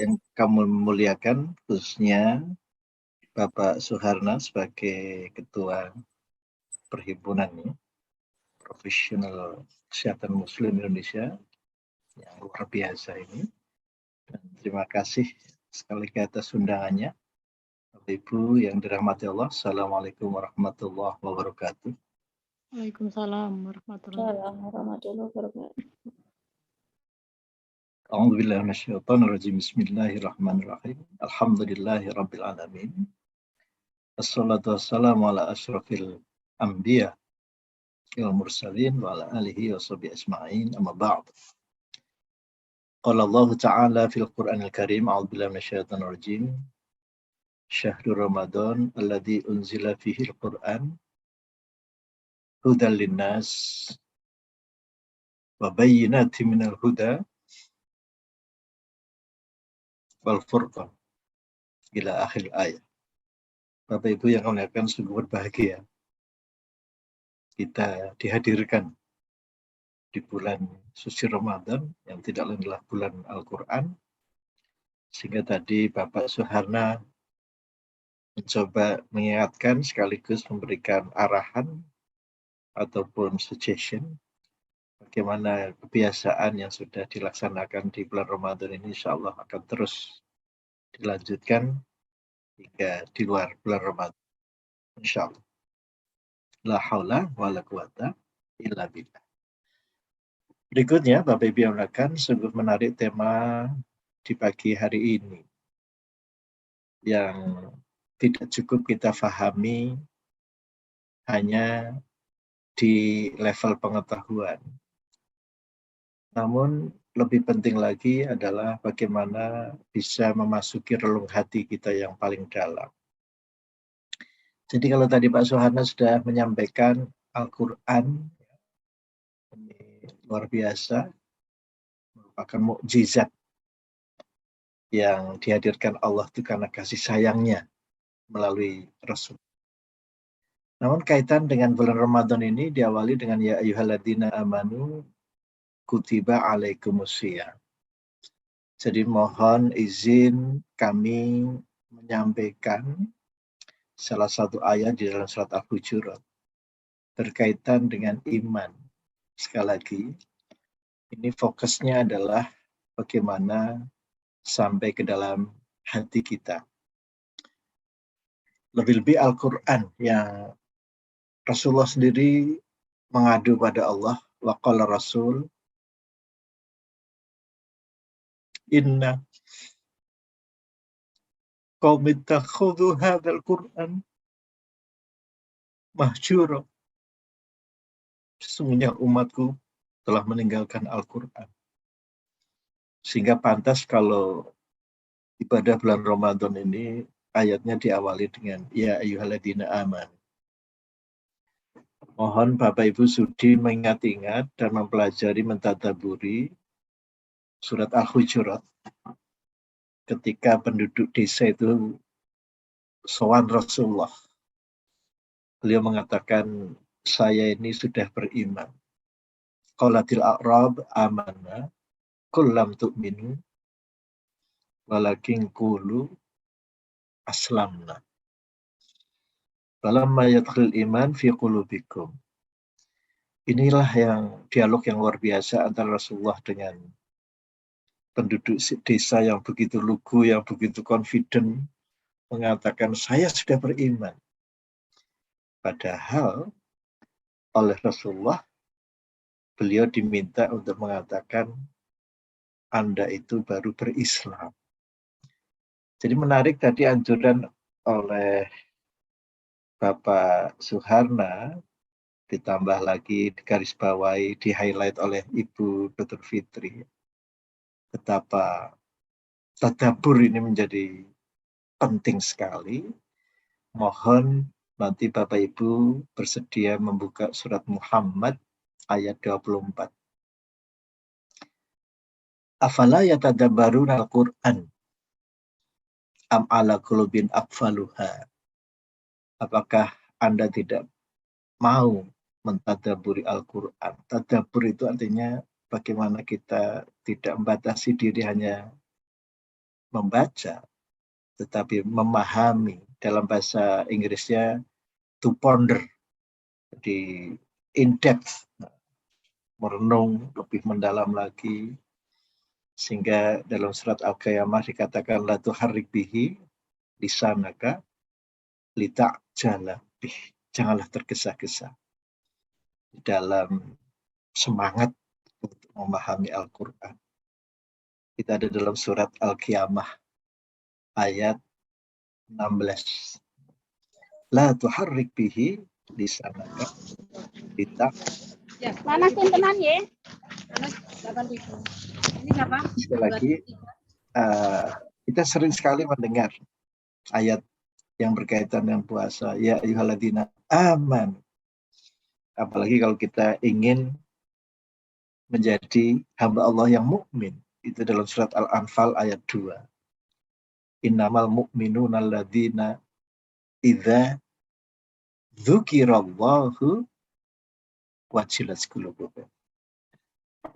yang kami muliakan, khususnya Bapak Suharna sebagai Ketua Perhimpunan Profesional Kesehatan Muslim Indonesia yang luar biasa ini. Dan terima kasih sekali lagi atas undangannya. Bapak Ibu yang dirahmati Allah, Assalamualaikum warahmatullahi wabarakatuh. Waalaikumsalam warahmatullahi wabarakatuh. A'udzubillahi minasyaitonirrajim. Bismillahirrahmanirrahim. Alhamdulillahirabbil alamin. Wassalatu wassalamu ala asyrafil anbiya wal mursalin wa ala alihi washabihi ajma'in. Amma ba'd. Qala Allah Ta'ala fil Qur'anil Karim, a'udzubillahi minasyaitonir rajim. Syahrul Ramadan alladzi unzila fihi al-Qur'an hudal linnas wa bayyinatin minal huda wal furqan ila akhir ayat. Bapak Ibu yang kami muliakan, sungguh berbahagia kita dihadirkan di bulan suci Ramadan yang tidak lain adalah bulan Al-Quran, sehingga tadi Bapak Suharna mencoba mengingatkan sekaligus memberikan arahan ataupun suggestion bagaimana kebiasaan yang sudah dilaksanakan di bulan Ramadan ini insya Allah akan terus dilanjutkan hingga di luar bulan Ramadan, insya Allah. La haula wa la quwata illa billah. Berikutnya, Bapak Ibu yang muliakan, sungguh menarik tema di pagi hari ini yang tidak cukup kita fahami hanya di level pengetahuan. Namun lebih penting lagi adalah bagaimana bisa memasuki relung hati kita yang paling dalam. Jadi kalau tadi Pak Suharna sudah menyampaikan Al-Quran, ini luar biasa, merupakan mukjizat yang dihadirkan Allah itu karena kasih sayangnya melalui Rasul. Namun kaitan dengan bulan Ramadan ini diawali dengan ya ayyuhalladzina amanu kutiba alaikumusiyam. Jadi mohon izin kami menyampaikan salah satu ayat di dalam surat Al-Hujurat berkaitan dengan iman. Sekali lagi, ini fokusnya adalah bagaimana sampai ke dalam hati kita. Lebih-lebih Al-Quran yang Rasulullah sendiri mengadu pada Allah, wa qala Rasul, inna qaumi takhudhu hadzal Qur'an mahjura. Sesungguhnya umatku telah meninggalkan Al-Quran. Sehingga pantas kalau ibadah bulan Ramadan ini ayatnya diawali dengan ya ayyuhalladzina amanu. Mohon Bapak Ibu sudi mengingat-ingat dan mempelajari, mentadaburi surat Al-Hujurat ketika penduduk desa itu sowan Rasulullah. Beliau mengatakan, saya ini sudah beriman. Qalatil a'rab amanna qul lam tu'minu walakin qulu aslamna. Falamma yadkhulul iman fi qulubikum. Inilah yang dialog yang luar biasa antara Rasulullah dengan penduduk desa yang begitu lugu, yang begitu confident, mengatakan saya sudah beriman. Padahal oleh Rasulullah beliau diminta untuk mengatakan Anda itu baru berislam. Jadi menarik tadi anjuran oleh Bapak Suharna, ditambah lagi digarisbawahi, di-highlight oleh Ibu Dr. Fitri. Betapa tadabbur ini menjadi penting sekali. Mohon nanti Bapak Ibu bersedia membuka surat Muhammad ayat 24. Afala yatadabbaruna al-Qur'an am ala qulubin aqfaluha. Apakah Anda tidak mau mentadabburi Al-Quran? Tadabbur itu artinya bagaimana kita tidak membatasi diri hanya membaca, tetapi memahami. Dalam bahasa Inggrisnya to ponder, di in depth, merenung lebih mendalam lagi, sehingga dalam surat Al-Qiyamah dikatakan la tuharrik bihi lisanaka lita'jala bih. Janganlah tergesa-gesa dalam semangat untuk memahami Al-Quran. Kita ada dalam surat Al-Qiyamah ayat 16. La tuharrik bihi lisanaka lita'jala. Mana teman ya? Ini apa? Sekali lagi, kita sering sekali mendengar ayat yang berkaitan dengan puasa. Ya ayyuhalladzina aman. Apalagi kalau kita ingin menjadi hamba Allah yang mukmin. Itu dalam surat Al-Anfal ayat 2. Innamal mu'minuna alladzina idza dzukirallahu wajilat qulubuhum.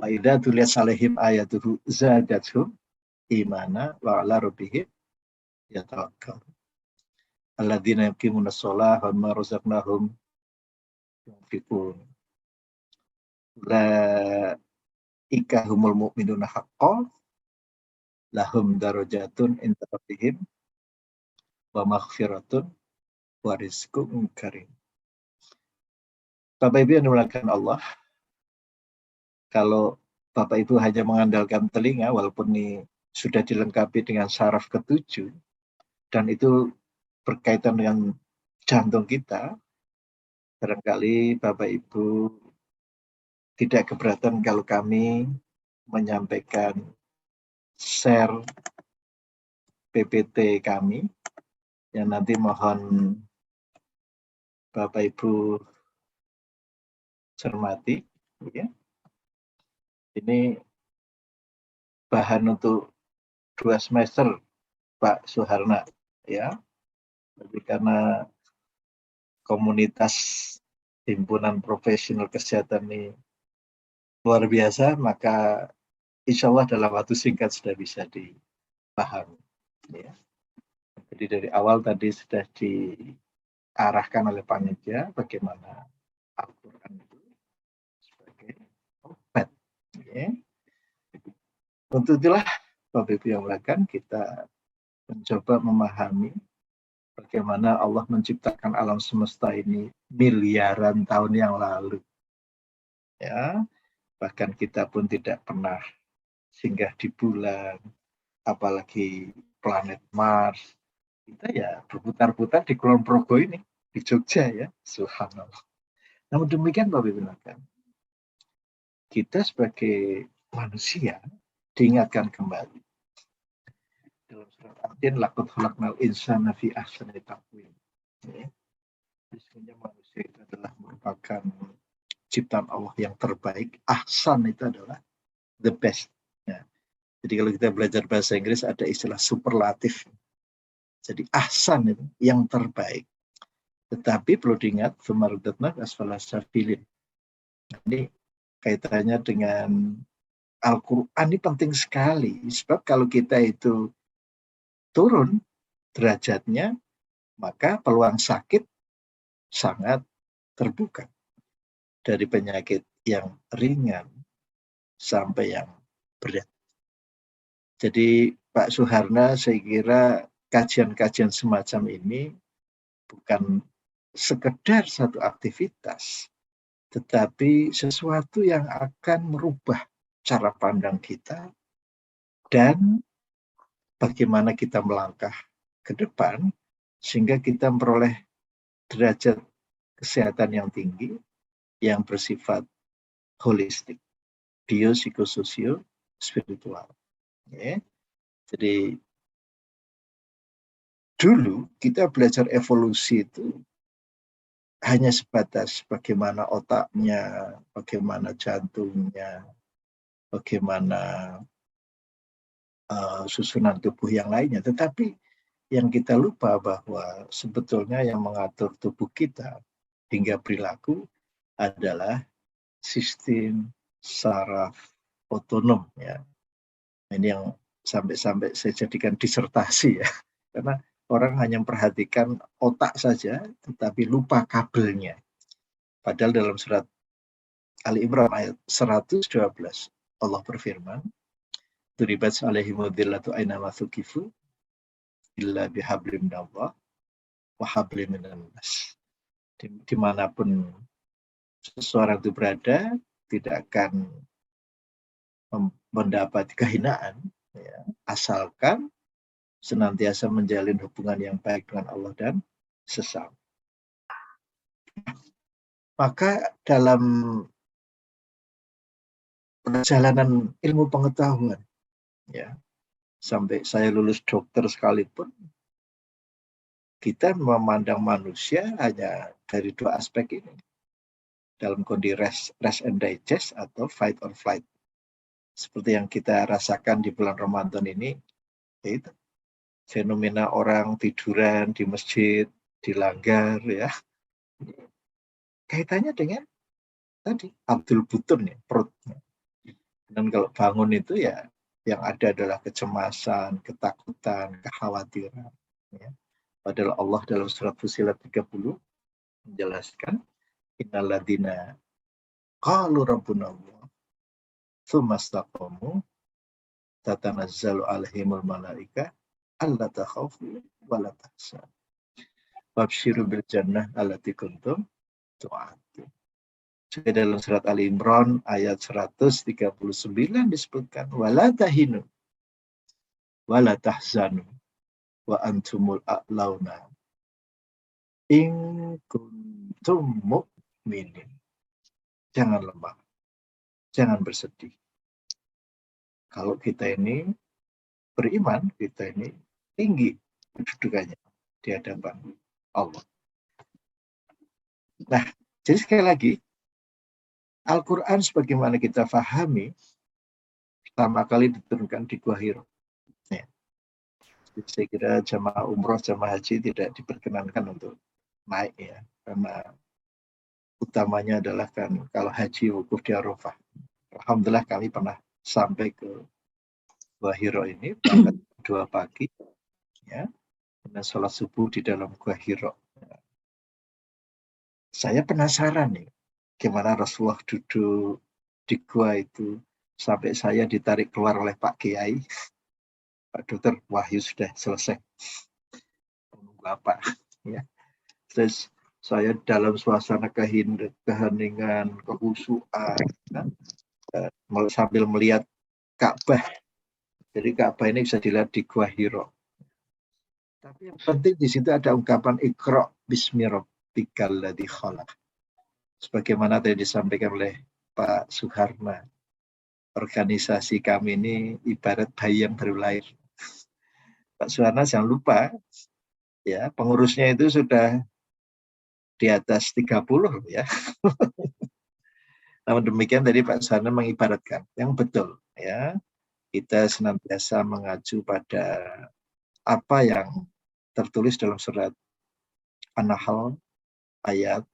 Wa idza tuliyat alaihim ayatuhu zadatuhum imana wa ala rabbihim yatawakkalun. Alladzina yuqimuna sholata wa mimma razaqnahum yunfiqun. Ulaika humul mu'minuna haqqan lahum darajatun inda rabbihim wa maghfiratun wa rizqun karim. Bapak Ibu yang dimuliakan Allah, kalau Bapak Ibu hanya mengandalkan telinga, walaupun ini sudah dilengkapi dengan saraf ketujuh, dan itu berkaitan dengan jantung kita, barangkali Bapak Ibu tidak keberatan kalau kami menyampaikan share PPT kami, yang nanti mohon Bapak Ibu cermati. Ya. Ini bahan untuk 2 semester Pak Suharna, ya. Tapi karena komunitas himpunan profesional kesehatan ini luar biasa, maka insya Allah dalam waktu singkat sudah bisa dipahami. Ya. Jadi dari awal tadi sudah diarahkan oleh panitia bagaimana Al-Quran itu sebagai obat. Ya. Untuk itulah Bapak Ibu yang melakukan, kita mencoba memahami bagaimana Allah menciptakan alam semesta ini miliaran tahun yang lalu. Ya, bahkan kita pun tidak pernah singgah di bulan, apalagi planet Mars. Kita ya berputar-putar di Kulon Progo ini, di Jogja ya, subhanallah. Namun demikian Bapak Ibu, kita sebagai manusia diingatkan kembali dalam surat Al-Din, laqad khalaqnal insana fi ahsani taqwim. Sesungguhnya manusia itu adalah merupakan ciptaan Allah yang terbaik. Ahsan itu adalah the best. Ya. Jadi kalau kita belajar bahasa Inggris ada istilah superlatif. Jadi ahsan itu yang terbaik. Tetapi perlu diingat, Fumarudatna asfala safilin. Ini kaitannya dengan Al-Quran ini penting sekali. Sebab kalau kita itu turun derajatnya, maka peluang sakit sangat terbuka. Dari penyakit yang ringan sampai yang berat. Jadi Pak Suharna, saya kira kajian-kajian semacam ini bukan sekedar satu aktivitas, tetapi sesuatu yang akan merubah cara pandang kita dan bagaimana kita melangkah ke depan sehingga kita memperoleh derajat kesehatan yang tinggi yang bersifat holistik, biopsikososio spiritual. Ya. Jadi dulu kita belajar evolusi itu hanya sebatas bagaimana otaknya, bagaimana jantungnya, bagaimana susunan tubuh yang lainnya. Tetapi yang kita lupa bahwa sebetulnya yang mengatur tubuh kita hingga perilaku adalah sistem saraf otonom. Ya. Ini yang sampai-sampai saya jadikan disertasi ya. Karena orang hanya memperhatikan otak saja, tetapi lupa kabelnya. Padahal dalam surat Ali Imran ayat 112, Allah berfirman, Duribat alaihimudillatu aina mathukifu, illa bihablim minallah, wa hablim minan nas. Dimanapun seseorang itu berada, tidak akan mendapat kehinaan, ya, asalkan senantiasa menjalin hubungan yang baik dengan Allah dan sesama. Maka dalam perjalanan ilmu pengetahuan, ya, sampai saya lulus dokter sekalipun, kita memandang manusia hanya dari dua aspek ini. Dalam kondisi rest and digest atau fight or flight. Seperti yang kita rasakan di bulan Ramadan ini, yaitu fenomena orang tiduran di masjid, di langgar, ya. Kaitannya dengan tadi Abdul Butun ya, perutnya. Dan kalau bangun itu ya yang ada adalah kecemasan, ketakutan, kekhawatiran. Ya. Padahal Allah dalam surat Fussilat 30 menjelaskan, Innalladzina qalu rabbuna Allah tsumma istaqamu tatanazzalu alaihimul malaika alla takhafu wa la tahzanu wabsyiru bil jannah allati kuntum tu'adun. Juga dalam surat Ali Imran ayat 139 disebutkan wala tahinu wala tahzanu wa antumul a'launa in kuntum mu'minin. Jangan lemah, jangan bersedih. Kalau kita ini beriman, kita ini tinggi kedudukannya di hadapan Allah. Nah, jadi sekali lagi, Al-Quran sebagaimana kita fahami, pertama kali diturunkan di Gua Hiro. Ya. Saya kira jamaah umroh, jamaah haji tidak diperkenankan untuk naik ya, karena utamanya adalah kan kalau haji wukuf di Arafah. Alhamdulillah kami pernah sampai ke Gua Hiro ini berangkat 2 pagi, ya, dan sholat subuh di dalam Gua Hiro. Saya penasaran nih, gimana Rasulullah duduk di gua itu sampai saya ditarik keluar oleh Pak Kiai. Pak Dokter, wahyu sudah selesai. Menunggu apa? Ya. Terus saya dalam suasana keheningan, kehusuan, kan? Sambil melihat Ka'bah. Jadi Ka'bah ini bisa dilihat di Gua Hiro. Tapi yang penting di situ ada ungkapan Iqra' bismi rabbikal ladzi khalaq. Sebagaimana tadi disampaikan oleh Pak Suharna, organisasi kami ini ibarat bayi yang baru lahir. Pak Suharna jangan lupa, ya, pengurusnya itu sudah di atas 30 ya. Namun demikian tadi Pak Suharna mengibaratkan yang betul, ya, kita senantiasa mengacu pada apa yang tertulis dalam surat An-Nahl ayat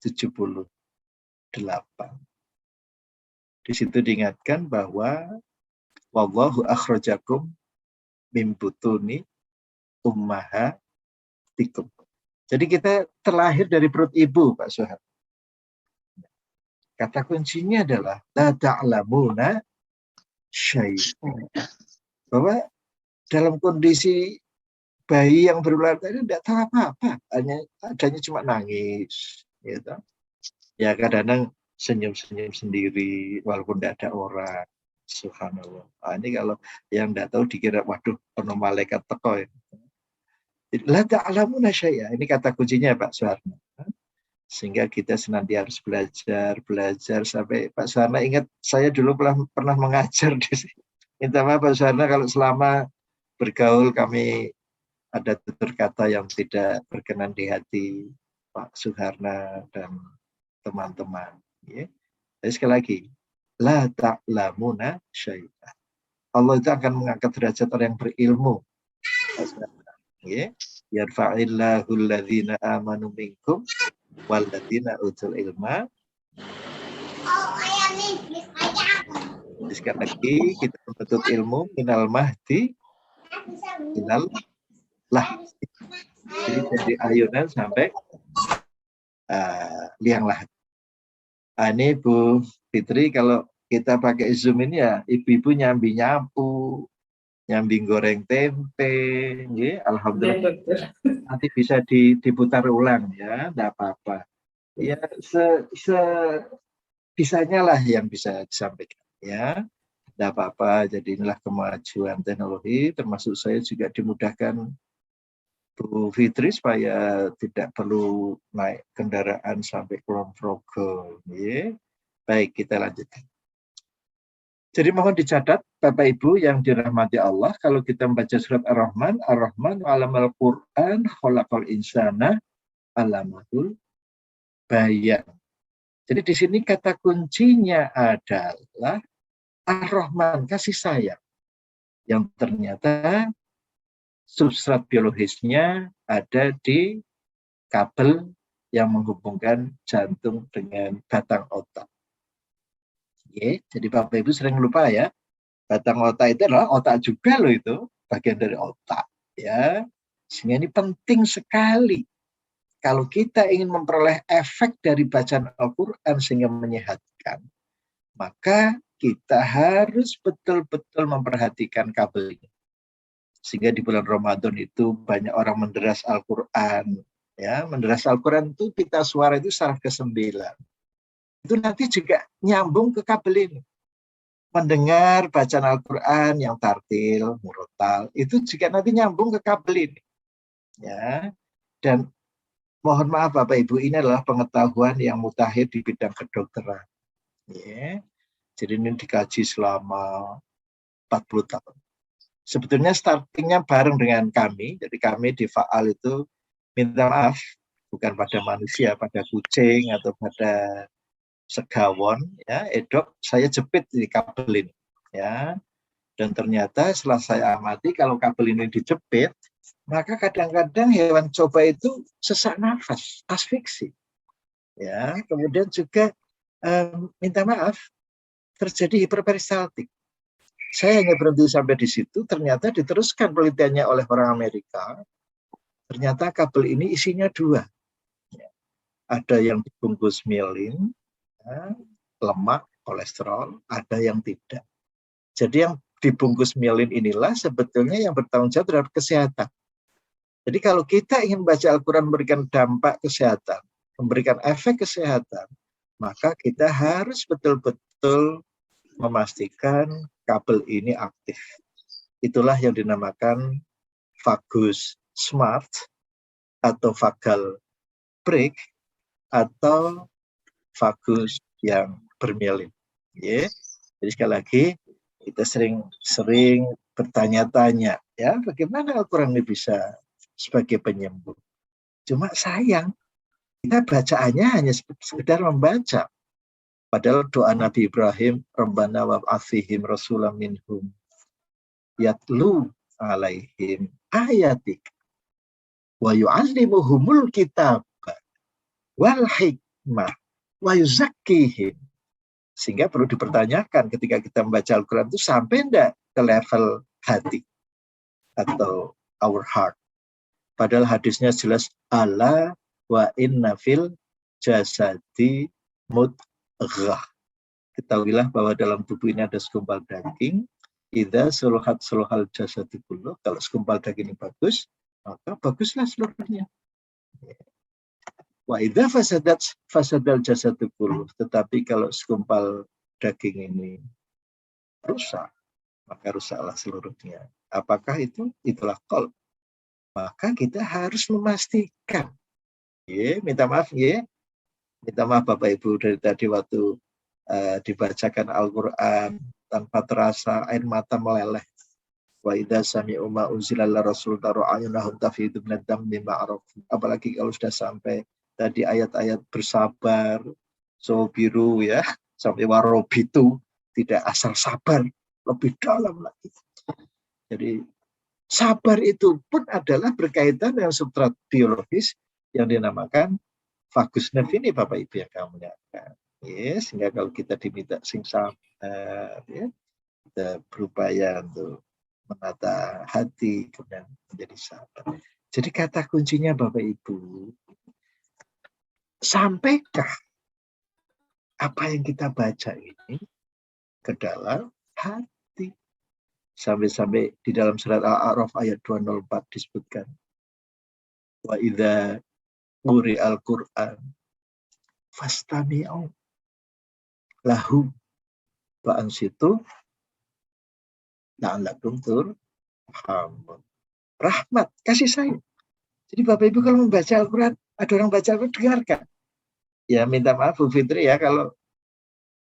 78. Di situ diingatkan bahwa wallahu akhrajakum min butuni ummahatikum. Jadi kita terlahir dari perut ibu, Pak Suhar. Kata kuncinya adalah la ta'lamuna syai'an. Bahwa dalam kondisi bayi yang berulang tadi tidak tahu apa-apa, adanya cuma nangis, gitu. Ya kadang-kadang senyum-senyum sendiri walaupun tidak ada orang. Subhanallah. Ini kalau yang tidak tahu dikira waduh ono malaikat teko. La ta'lamuna syai'a. Ini kata kuncinya Pak Suharna. Sehingga kita senantiasa harus belajar sampai Pak Suharna ingat saya dulu pernah mengajar di sini. Minta maaf Pak Suharna kalau selama bergaul kami ada tutur kata yang tidak berkenan di hati Pak Suharna dan teman-teman. Ya. Jadi sekali lagi, la ta'lamuna syai'an. Allah itu akan mengangkat derajat orang yang berilmu. Ya. Yarfa'illahu alladhina amanu minkum walladzina utul ilma Sekali lagi kita menuntut ilmu minal mahdi ilal lah. Jadi dari ayunan sampai liang lahat. Ini Bu Fitri, kalau kita pakai Zoom ini ya ibu-ibu nyambi nyapu, nyambi goreng tempe, ya, alhamdulillah. Nanti bisa diputar ulang ya, enggak apa-apa. Ya bisanya lah yang bisa disampaikan ya. Enggak apa-apa. Jadi inilah kemajuan teknologi, termasuk saya juga dimudahkan Bu Fitri supaya tidak perlu naik kendaraan sampai Kulon Progo. Ya. Baik, kita lanjutkan. Jadi mohon dicatat Bapak Ibu yang dirahmati Allah, kalau kita membaca surat Ar-Rahman, Ar-Rahman alamal Qur'an khalaqal insana alamahul bayan. Jadi di sini kata kuncinya adalah Ar-Rahman, kasih sayang. Yang ternyata substrat biologisnya ada di kabel yang menghubungkan jantung dengan batang otak. Oke, jadi Bapak Ibu sering lupa ya, batang otak itu adalah otak juga loh, itu bagian dari otak ya. Sehingga ini penting sekali kalau kita ingin memperoleh efek dari bacaan Al-Quran sehingga menyehatkan, maka kita harus betul-betul memperhatikan kabel ini. Sehingga di bulan Ramadan itu banyak orang menderas Al-Quran. Ya, menderas Al-Quran itu pita suara itu syaraf ke-9. Itu nanti juga nyambung ke kabel ini. Mendengar bacaan Al-Quran yang tartil, murotal, itu juga nanti nyambung ke kabel ini. Ya, dan mohon maaf Bapak Ibu, ini adalah pengetahuan yang mutakhir di bidang kedokteran. Ya. Jadi ini dikaji selama 40 tahun. Sebetulnya startingnya bareng dengan kami, jadi kami di Faal itu minta maaf, bukan pada manusia, pada kucing atau pada segawon, ya, edok, saya jepit di kabel ini, ya. Dan ternyata setelah saya amati, kalau kabel ini dijepit, maka kadang-kadang hewan coba itu sesak nafas, asfiksi, ya. Kemudian juga minta maaf, terjadi hiperperistaltik. Saya hanya berhenti sampai di situ, ternyata diteruskan penelitiannya oleh orang Amerika. Ternyata kabel ini isinya 2. Ada yang dibungkus mielin, ya, lemak, kolesterol, ada yang tidak. Jadi yang dibungkus mielin inilah sebetulnya yang bertanggung jawab terhadap kesehatan. Jadi kalau kita ingin baca Al-Quran memberikan dampak kesehatan, memberikan efek kesehatan, maka kita harus betul-betul memastikan kabel ini aktif. Itulah yang dinamakan vagus smart atau vagal break atau vagus yang bermielin. Ya. Jadi sekali lagi kita sering bertanya-tanya, ya, bagaimana Al-Quran ini bisa sebagai penyembuh. Cuma sayang, kita bacaannya hanya sekedar membaca. Padahal doa Nabi Ibrahim, Rabbana wab'ath fihim rasulam minhum yatlu alaihim ayatik wa yu'allimuhumul kitab wal hikmah wa yuzakkihim. Sehingga perlu dipertanyakan ketika kita membaca Al-Quran itu sampai enggak ke level hati atau our heart. Padahal hadisnya jelas ala wa inna fil jasadi mudghah. Ketahuilah bahwa dalam tubuh ini ada segumpal daging. Idza suluhat suluhal jasadi kullu. Kalau segumpal daging ini bagus, maka baguslah seluruhnya. Wa idza fasadal jasadu kullu. Tetapi kalau segumpal daging ini rusak, maka rusaklah seluruhnya. Apakah itu? Itulah qalb. Maka kita harus memastikan. Minta maaf ya. Minta maaf Bapak Ibu dari tadi waktu dibacakan Al-Quran tanpa terasa air mata meleleh. Wa idza sami'u ma unzila ila rasul taru ayunahum tafidu minad dammi ma'ruf. Apalagi kalau sudah sampai tadi ayat-ayat bersabar, sobiru ya, sampai warobitu, tidak asal sabar, lebih dalam lagi. Jadi sabar itu pun adalah berkaitan dengan substrat biologis yang dinamakan vagus nerve ini Bapak Ibu yang kami muliakan. Ya, sehingga kalau kita diminta sing sabar, ya, kita berupaya untuk menata hati kemudian menjadi sabar. Jadi kata kuncinya Bapak Ibu, sampaikah apa yang kita baca ini ke dalam hati. Sampai-sampai di dalam surat Al-A'raf ayat 204 disebutkan, wa idza quri'al Qur'an fastami'u lahu wa ansitu la'allakum turhamun. Rahmat, kasih sayang. Jadi Bapak Ibu kalau membaca Al-Quran, ada orang baca Al-Quran, dengarkan. Ya minta maaf Bu Fitri ya, kalau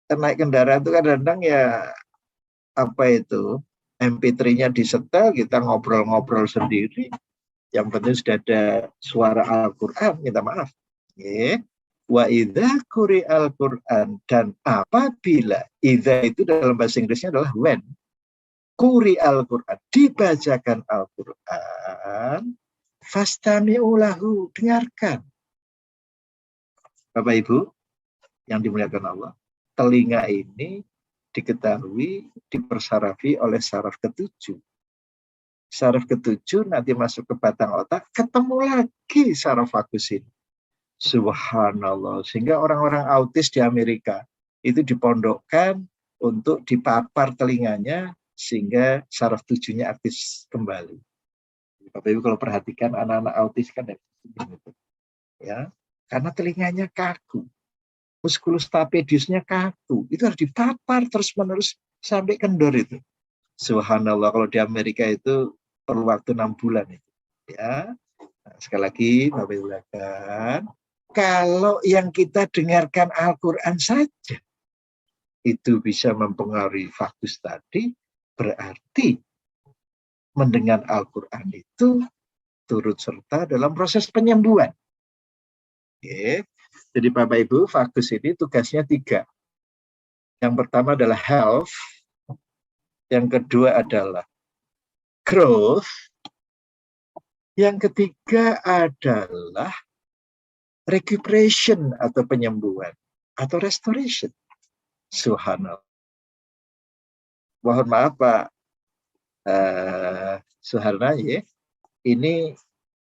naik kendaraan itu kadang-kadang ya apa itu, MP3-nya disetel, kita ngobrol-ngobrol sendiri. Yang penting sudah ada suara Al-Quran, minta maaf. Ya. Wa idza quri'al Qur'an, dan apabila, idza itu dalam bahasa Inggrisnya adalah when, quri'al Qur'an, dibacakan Al-Quran, fastami'u lahu, dengarkan. Bapak Ibu yang dimuliakan Allah, telinga ini diketahui dipersarafi oleh saraf ketujuh. Saraf ketujuh nanti masuk ke batang otak, ketemu lagi saraf vagus ini. Subhanallah. Sehingga orang-orang autis di Amerika itu dipondokkan untuk dipapar telinganya sehingga saraf tujuhnya aktif kembali. Bapak Ibu kalau perhatikan anak-anak autis kan ya, karena telinganya kaku, musculus stapediusnya kaku, itu harus dipapar terus-menerus sampai kendor itu. Subhanallah, kalau di Amerika itu perlu waktu 6 bulan itu. Ya, nah, sekali lagi Bapak Ibu silakan. Kalau yang kita dengarkan Al-Quran saja itu bisa mempengaruhi vagus tadi, berarti mendengar Al-Quran itu turut serta dalam proses penyembuhan. Oke. Jadi Bapak Ibu, vagus ini tugasnya 3. Yang pertama adalah health, yang kedua adalah growth, yang ketiga adalah recuperation atau penyembuhan atau restoration. Subhanallah. Mohon maaf Pak Suharna ya, ini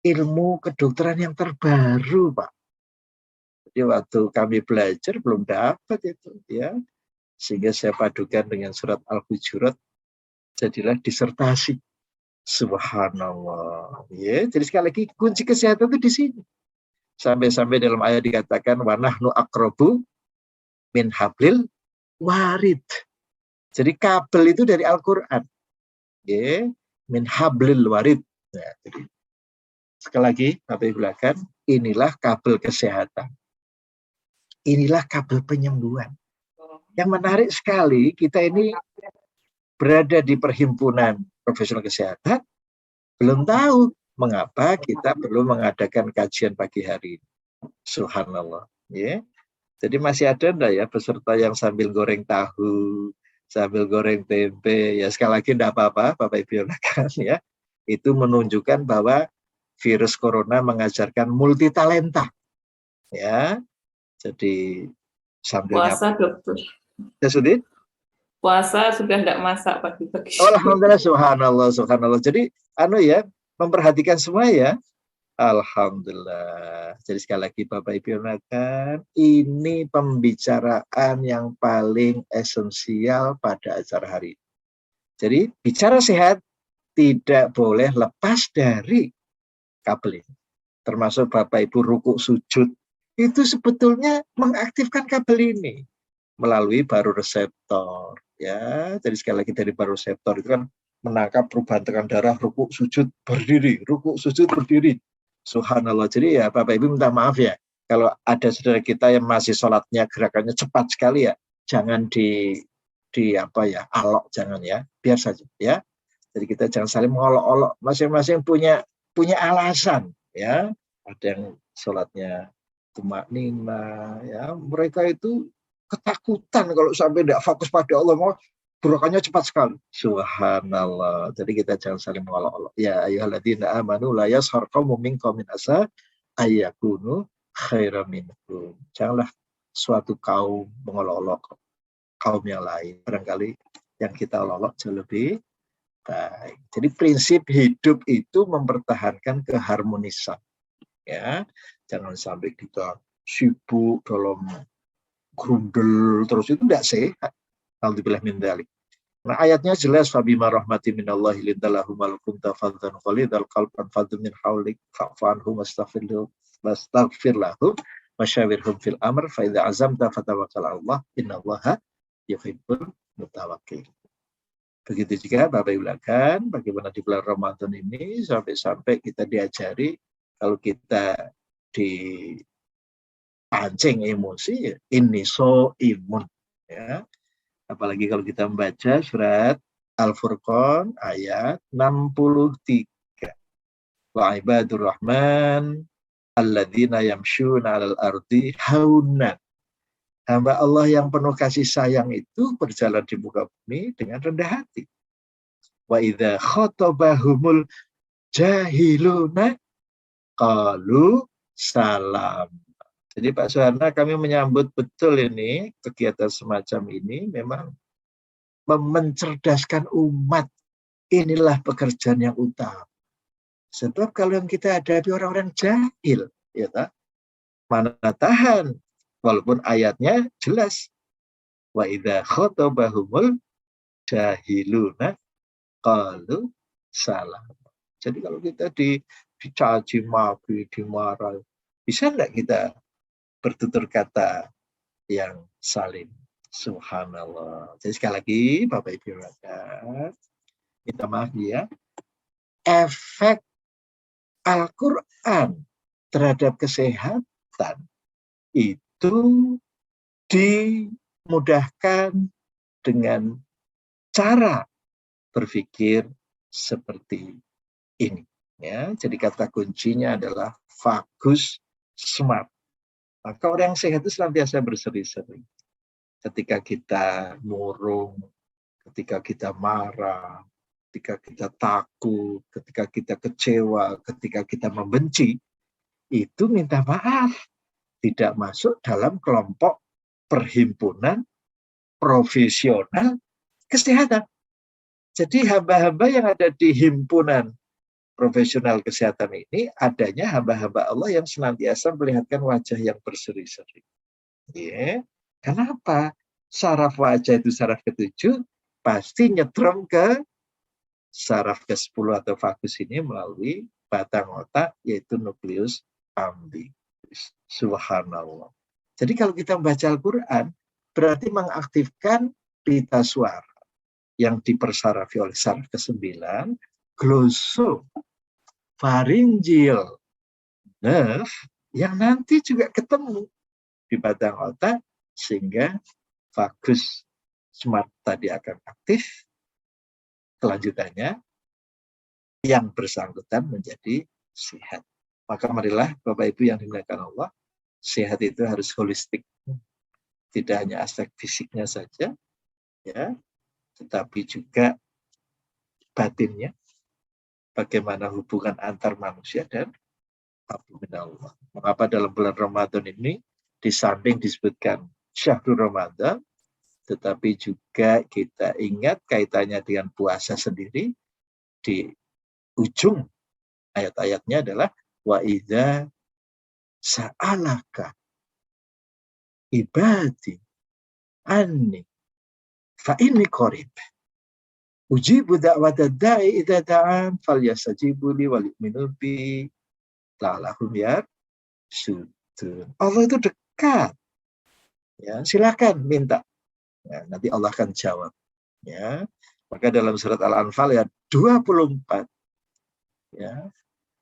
ilmu kedokteran yang terbaru Pak. Jadi waktu kami belajar belum dapat itu ya, sehingga saya padukan dengan surat Al-Hujurat, jadilah disertasi. Subhanallah. Ya, jadi sekali lagi kunci kesehatan itu di sini. Sampai-sampai dalam ayat dikatakan wa nahnu aqrabu min hablil warid. Jadi kabel itu dari Al-Qur'an. Ya, min hablil warid. Nah, jadi sekali lagi Bapak Ibu silakan, inilah kabel kesehatan. Inilah kabel penyembuhan. Yang menarik sekali, kita ini berada di perhimpunan profesional kesehatan, belum tahu mengapa kita perlu mengadakan kajian pagi hari ini. Subhanallah. Ya. Jadi masih ada enggak ya peserta yang sambil goreng tahu, sambil goreng tempe? Ya sekali lagi enggak apa-apa, Bapak Ibu ya. Itu menunjukkan bahwa virus corona mengajarkan multitalenta. Ya. Jadi sambil puasa dokter. Ya sudah? Puasa sudah enggak masak pagi-pagi. Oh, alhamdulillah, subhanallah, subhanallah. Jadi ya, memperhatikan semua ya. Alhamdulillah. Jadi sekali lagi Bapak Ibu ini pembicaraan yang paling esensial pada acara hari ini. Jadi bicara sehat tidak boleh lepas dari kabel ini. Termasuk Bapak Ibu rukuk sujud itu sebetulnya mengaktifkan kabel ini melalui baroreseptor. Ya, jadi sekali lagi dari baroreseptor itu kan menangkap perubahan tekanan darah, rukuk sujud berdiri, rukuk sujud berdiri. Subhanallah. Jadi ya Bapak Ibu minta maaf ya, kalau ada saudara kita yang masih sholatnya gerakannya cepat sekali ya, jangan di apa ya, alok jangan ya, biar saja ya. Jadi kita jangan saling mengolok-olok, masing-masing punya alasan ya. Ada yang sholatnya tumaknina ya, mereka itu ketakutan kalau sampai tidak fokus pada Allah, mau gerakannya cepat sekali. Subhanallah. Jadi kita jangan saling mengolok-olok. Ya ayyuhalladzina amanu la yashar qaumun min qaumin asa ayyakunu khairam minkum. Janganlah suatu kaum mengolok-olok kaum yang lain. Barangkali yang kita olok jauh lebih baik. Jadi prinsip hidup itu mempertahankan keharmonisan. Ya, jangan sampai kita sibuk dalam grundel terus, itu tidak sehat. Alhamdulillah min dzalik. Nah, ayatnya jelas, fabima rahmati minallahi lintalahum wal kunta faddan qalidal qalban faddu min haulik fa'fu anhum wastaghfir lahum wasyawirhum fil amr fa idza azamta fatawakkal 'ala Allah innallaha yuhibbul mutawakkil. Begitu juga Bapak Ibu kan, bagaimana di bulan Ramadan ini sampai-sampai kita diajari kalau kita dipancing emosi, ini so imun, ya. Apalagi kalau kita membaca surat Al-Furqan ayat 63. Wa ibadur rahman alladzina yamshuna 'alal ardi haunan. Hamba Allah yang penuh kasih sayang itu berjalan di muka bumi dengan rendah hati. Wa idza khatabahumul jahiluna qalu salam. Jadi Pak Suharna, kami menyambut betul ini kegiatan semacam ini, memang mencerdaskan umat. Inilah pekerjaan yang utama. Sebab kalau yang kita hadapi orang-orang jahil, ya tak? Mana tahan? Walaupun ayatnya jelas. Wa idza khatabahumul jahiluna qalu salam. Jadi kalau kita dicaci maki, dimarah, bisa enggak kita bertutur kata yang salim? Subhanallah. Jadi sekali lagi Bapak Ibu minta maaf ya. Efek Al-Quran terhadap kesehatan itu dimudahkan dengan cara berpikir seperti ini. Ya, jadi kata kuncinya adalah fokus smart. Maka orang sehat itu senantiasa berseri-seri. Ketika kita murung, ketika kita marah, ketika kita takut, ketika kita kecewa, ketika kita membenci, itu minta maaf. Tidak masuk dalam kelompok perhimpunan profesional kesehatan. Jadi hamba-hamba yang ada di himpunan profesional kesehatan ini adanya hamba-hamba Allah yang senantiasa melihatkan wajah yang berseri-seri. Ya. Kenapa? Saraf wajah itu saraf ke-7 pasti nyetrum ke saraf ke-10 atau vagus ini melalui batang otak, yaitu nukleus ambiguus. Subhanallah. Jadi kalau kita membaca Al-Quran berarti mengaktifkan pita suara yang dipersarafi oleh saraf ke-9, glossopharyngeal nerve yang nanti juga ketemu di batang otak sehingga vagus smart tadi akan aktif. Kelanjutannya yang bersangkutan menjadi sehat. Maka marilah Bapak Ibu yang dimuliakan Allah, sehat itu harus holistik. Tidak hanya aspek fisiknya saja, ya, tetapi juga batinnya, bagaimana hubungan antar manusia dan Allah. Mengapa dalam bulan Ramadan ini di samping disebutkan Syahrul Ramadan, tetapi juga kita ingat kaitannya dengan puasa sendiri. Di ujung ayat-ayatnya adalah wa idza sa'alaka ibadi anni fa inni qarib ujibu da'watad da'i idza da'an falyastajibu li wal yu'minu bi la'allahum yarshudun. Allah itu dekat. Ya, silakan minta. Ya, nanti Allah akan jawab. Ya. Maka dalam surat Al-Anfal ya 24. Ya.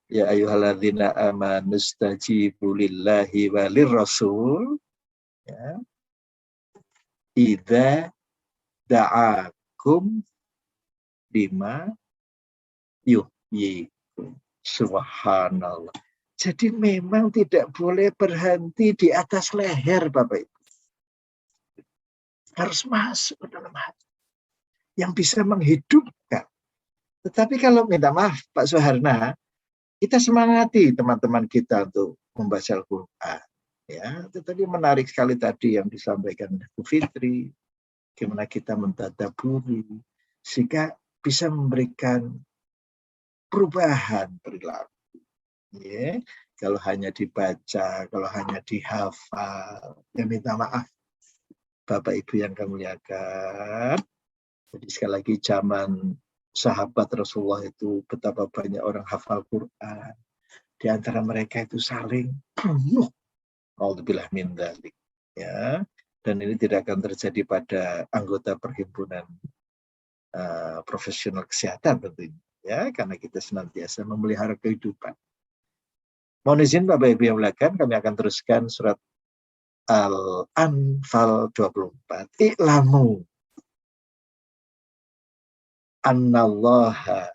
Ya ayyuhalladzina amanu stajibu lillahi walir rasul. Ya. Idza da'akum bima yuhyikum. Subhanallah. Jadi memang tidak boleh berhenti di atas leher Bapak Ibu. Harus masuk ke dalam hati. Yang bisa menghidupkan. Tetapi kalau minta maaf Pak Suharna, kita semangati teman-teman kita untuk membaca Al-Quran. Ya, itu tadi menarik sekali tadi yang disampaikan Bu Fitri, gimana kita mentadaburi sehingga bisa memberikan perubahan perilaku. Ya, kalau hanya dibaca, kalau hanya dihafal, ya minta maaf Bapak Ibu yang kami muliakan. Jadi sekali lagi zaman sahabat Rasulullah itu betapa banyak orang hafal Quran. Di antara mereka itu saling penuh. Naudzubillah min dzalik. Ya, dan ini tidak akan terjadi pada anggota perhimpunan profesional kesehatan tentunya. Ya, karena kita senantiasa memelihara kehidupan. Mohon izin Bapak Ibu yang muliakan, kami akan teruskan surat Al-Anfal 24. I'lamu annallaha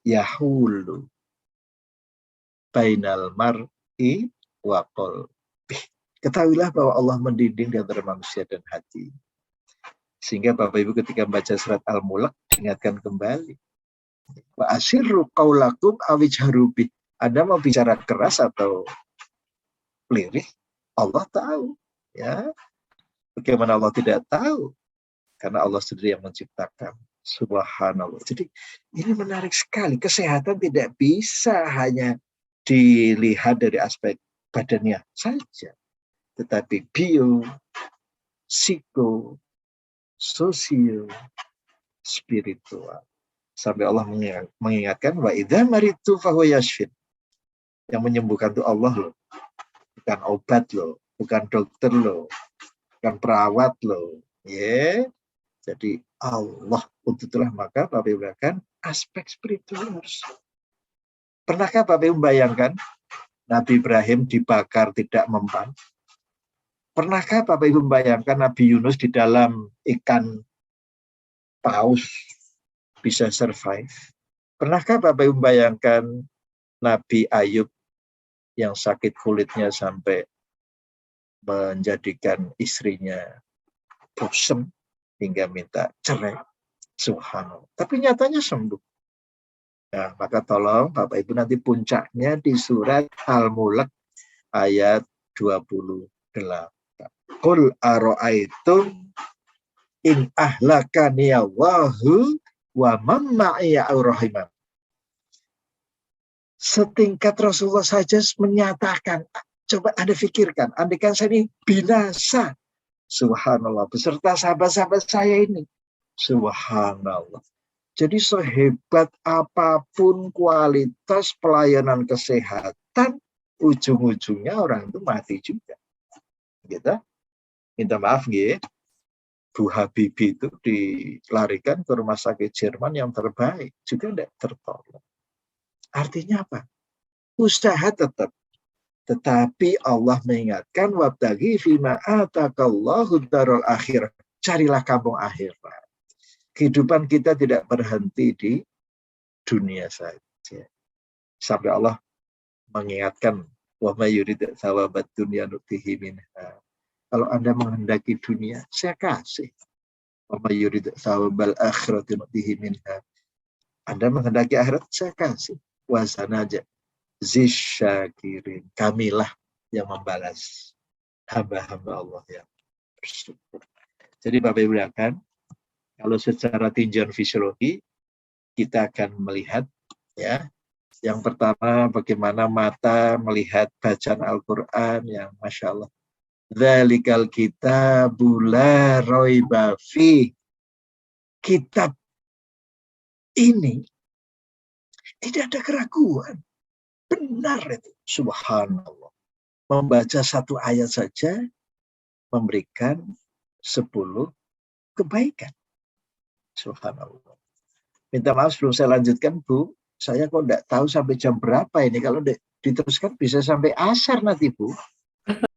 yahulu bainal mar'i wa qalbih. Ketahuilah bahwa Allah mendinding di antara manusia dan hati. Sehingga Bapak Ibu ketika membaca surat Al-Mulk ingatkan kembali. Wa asirru qaulakum awijharu bih. Anda mau bicara keras atau lirih, Allah tahu. Ya, bagaimana Allah tidak tahu? Karena Allah sendiri yang menciptakan. Subhanallah. Jadi ini menarik sekali. Kesehatan tidak bisa hanya dilihat dari aspek badannya saja, tetapi bio, psiko, sosio, spiritual. Sampai Allah mengingatkan, wa idza maritu fahuwa yashfin. Yang menyembuhkan itu Allah loh. Bukan obat loh, bukan dokter loh, bukan perawat loh. Ya. Jadi Allah, untuk itulah maka Bapak Ibu bayangkan aspek spiritual harus. Pernahkah Bapak Ibu bayangkan Nabi Ibrahim dibakar tidak mempan? Pernahkah Bapak Ibu bayangkan Nabi Yunus di dalam ikan paus bisa survive? Pernahkah Bapak Ibu bayangkan Nabi Ayub yang sakit kulitnya sampai menjadikan istrinya bosan hingga minta cerai? Subhanallah. Tapi nyatanya sembuh. Nah, maka tolong Bapak Ibu nanti puncaknya di surat Al-Mulk ayat 28. Qul aro'aitum in ahlakani Allahu wa man ma'iya ar-rahiman. Setingkat Rasulullah saja menyatakan, coba Anda pikirkan, andaikan saya ini binasa, subhanallah, beserta sahabat-sahabat saya ini, subhanallah. Jadi sehebat apapun kualitas pelayanan kesehatan, ujung-ujungnya orang itu mati juga. Gitu. Minta maaf gitu. Bu Habibie itu dilarikan ke rumah sakit Jerman yang terbaik, juga tidak tertolong. Artinya apa? Usaha tetap. Tetapi Allah mengingatkan, wabtaghi fima atakallahu darul akhirah. Carilah kampung akhirat. Kehidupan kita tidak berhenti di dunia saja. Sampai Allah mengingatkan, wa may yurid thawabat dunya nutihi minha. Kalau Anda menghendaki dunia, saya kasih. Wa may yurid thawabal akhirati nutihi minha. Anda menghendaki akhirat, saya kasih. Wasanaja zisyakirin. Kamilah yang membalas hamba-hamba Allah yang bersyukur. Jadi Bapak Ibu akan, kalau secara tinjauan fisiologi kita akan melihat ya, yang pertama bagaimana mata melihat bacaan Al-Quran yang Masya Allah. Dzalikal kitabu la raiba fi. Kitab ini tidak ada keraguan. Benar itu. Subhanallah. Membaca satu ayat saja memberikan 10 kebaikan. Subhanallah. Minta maaf sebelum saya lanjutkan, Bu. Saya kok tidak tahu sampai jam berapa ini. Kalau diteruskan bisa sampai asar nanti, Bu.